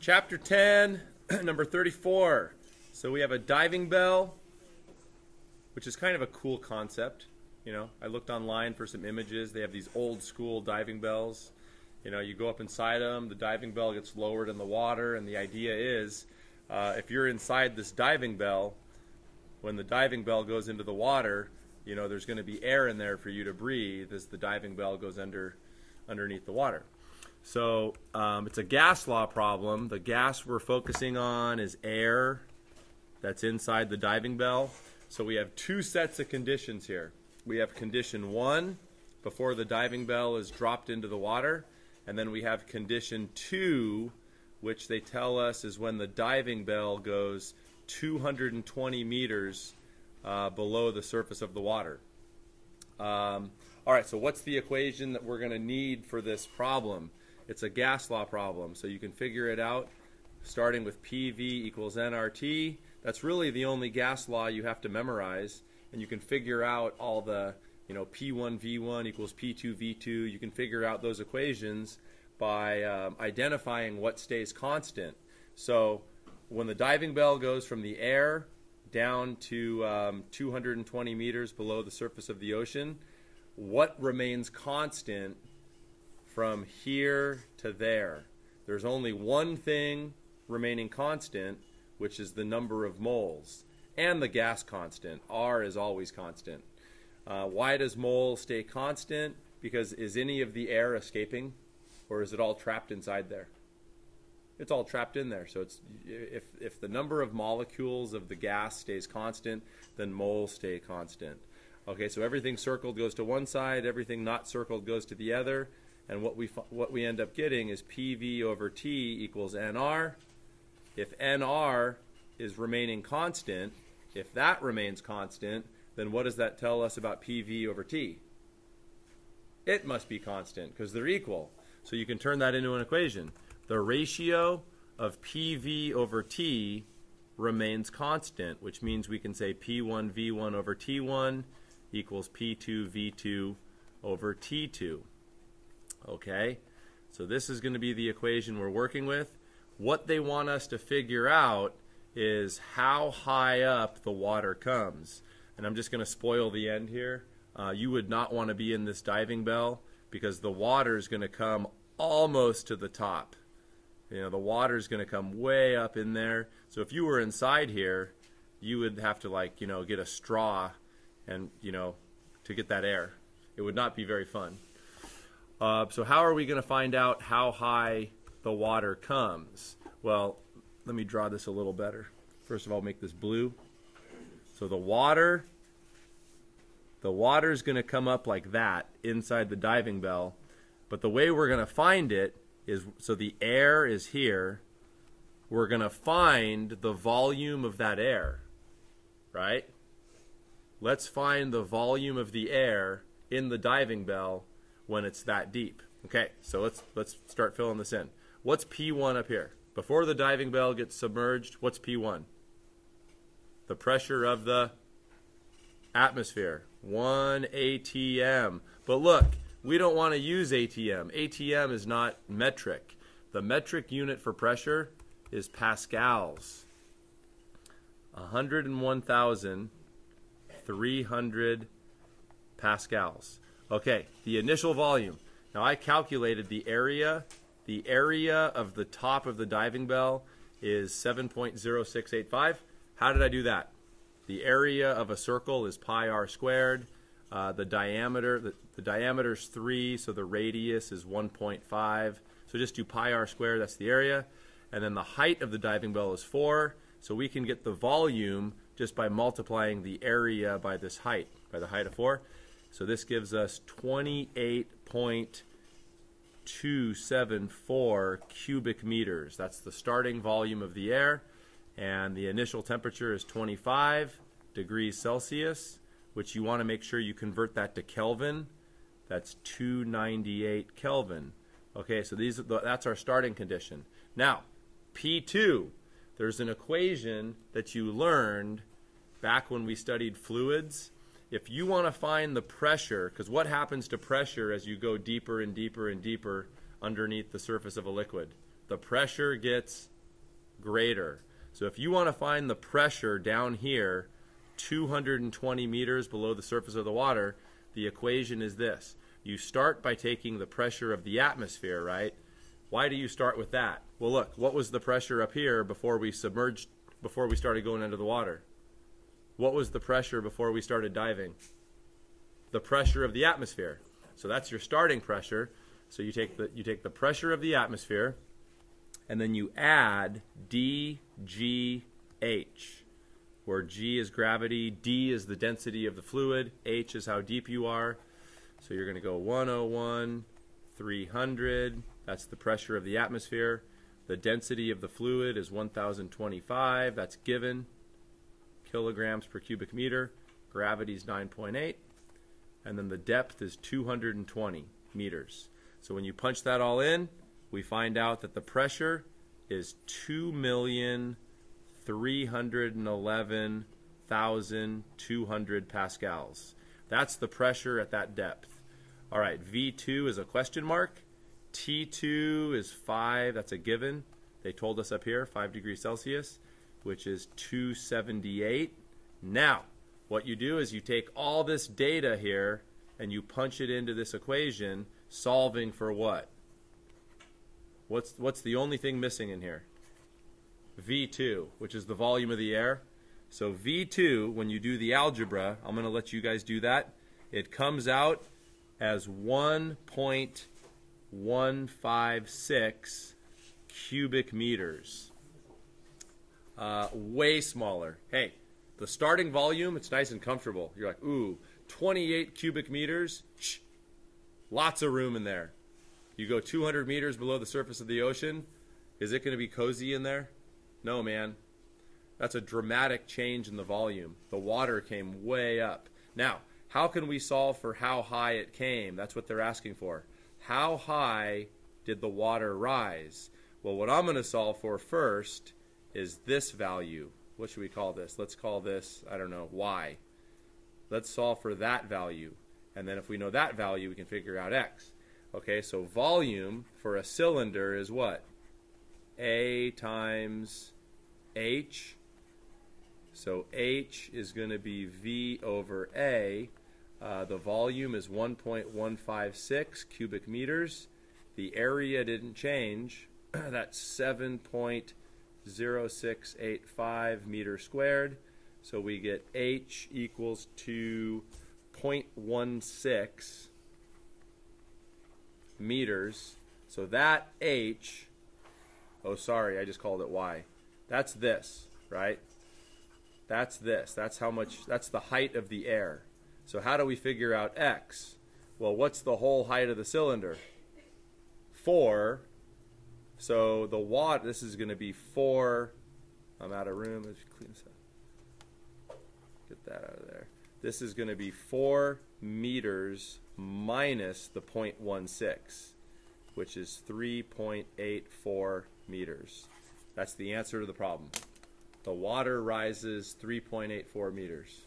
Chapter 10, number 34. So we have a diving bell, which is kind of a cool concept. You know, I looked online for some images. They have these old school diving bells. You know, you go up inside them, the diving bell gets lowered in the water, and the idea is if you're inside this diving bell, when the diving bell goes into the water, you know, there's going to be air in there for you to breathe as the diving bell goes underneath the water. So it's a gas law problem. The gas we're focusing on is air that's inside the diving bell. So we have two sets of conditions here. We have condition 1 before the diving bell is dropped into the water, and then we have condition 2, which they tell us is when the diving bell goes 220 meters below the surface of the water. All right, so what's the equation that we're going to need for this problem? It's a gas law problem, so you can figure it out starting with PV equals nRT. That's really the only gas law you have to memorize, and you can figure out all the, you know, P1V1 equals P2V2. You can figure out those equations by identifying what stays constant. So when the diving bell goes from the air down to 220 meters below the surface of the ocean, what remains constant from here to there? There's only one thing remaining constant, which is the number of moles, and the gas constant. R is always constant. Why does mole stay constant? Because is any of the air escaping, or is it all trapped inside there? It's all trapped in there. So it's, if the number of molecules of the gas stays constant, then moles stay constant. Okay, so everything circled goes to one side, everything not circled goes to the other, and what we end up getting is PV over T equals NR. If NR is remaining constant, if that remains constant, then what does that tell us about PV over T? It must be constant because they're equal. So you can turn that into an equation. The ratio of PV over T remains constant, which means we can say P1V1 over T1 equals P2V2 over T2. Okay, so this is going to be the equation we're working with. What they want us to figure out is how high up the water comes. And I'm just going to spoil the end here. You would not want to be in this diving bell because the water is going to come almost to the top. You know, the water is going to come way up in there. So if you were inside here, you would have to, like, you know, get a straw and, you know, to get that air. It would not be very fun. So how are we going to find out how high the water comes? Well, let me draw this a little better. First of all, make this blue. So the water's going to come up like that inside the diving bell. But the way we're going to find it is, so the air is here. We're going to find the volume of that air, right? Let's find the volume of the air in the diving bell when it's that deep. Okay, so let's start filling this in. What's P1 up here? Before the diving bell gets submerged, what's P1? The pressure of the atmosphere, 1 atm. But look, we don't want to use atm. ATM is not metric. The metric unit for pressure is pascals. 101,300 pascals. Okay, the initial volume. Now I calculated the area. The area of the top of the diving bell is 7.0685. How did I do that? The area of a circle is pi r squared. The diameter is 3, so the radius is 1.5. So just do pi r squared, that's the area. And then the height of the diving bell is 4. So we can get the volume just by multiplying the area by this height, by the height of 4. So this gives us 28.274 cubic meters. That's the starting volume of the air. And the initial temperature is 25 degrees Celsius, which you want to make sure you convert that to Kelvin. That's 298 Kelvin. Okay, so that's our starting condition. Now, P2, there's an equation that you learned back when we studied fluids. If you want to find the pressure, because what happens to pressure as you go deeper and deeper and deeper underneath the surface of a liquid? The pressure gets greater. So if you want to find the pressure down here, 220 meters below the surface of the water, the equation is this. You start by taking the pressure of the atmosphere, right? Why do you start with that? Well, look, what was the pressure up here before we submerged, before we started going under the water? What was the pressure before we started diving? The pressure of the atmosphere. So that's your starting pressure. So you take the pressure of the atmosphere, and then you add dGH, where G is gravity, D is the density of the fluid, H is how deep you are. So you're going to go 101, 300, that's the pressure of the atmosphere. The density of the fluid is 1,025, that's given, kilograms per cubic meter. Gravity is 9.8, and then the depth is 220 meters. So when you punch that all in, we find out that the pressure is 2,311,200 pascals. That's the pressure at that depth. All right, V2 is a question mark. T2 is 5, that's a given. They told us up here, 5 degrees Celsius, which is 278. Now, what you do is you take all this data here and you punch it into this equation, solving for what? What's the only thing missing in here? V2, which is the volume of the air. So V2, when you do the algebra, I'm going to let you guys do that. It comes out as 1.156 cubic meters. Way smaller. Hey, the starting volume, it's nice and comfortable. You're like, ooh, 28 cubic meters. Shh, lots of room in there. You go 200 meters below the surface of the ocean, is it going to be cozy in there? No, man. That's a dramatic change in the volume. The water came way up. Now, how can we solve for how high it came? That's what they're asking for. How high did the water rise? Well, what I'm going to solve for first is this value. What should we call this? Let's call this, I don't know, Y. Let's solve for that value. And then if we know that value, we can figure out X. Okay, so volume for a cylinder is what? A times H. So H is going to be V over A. The volume is 1.156 cubic meters. The area didn't change. That's 7.0685 meters squared. So we get H equals to 0.16 meters. So that H, oh sorry, I just called it Y. That's this, right? That's this. That's how much, that's the height of the air. So how do we figure out X? Well, what's the whole height of the cylinder? 4. So the watt, this is going to be 4. I'm out of room. Let's clean this up. Get that out of there. This is going to be 4 meters minus the 0.16, which is 3.84 meters. That's the answer to the problem. The water rises 3.84 meters.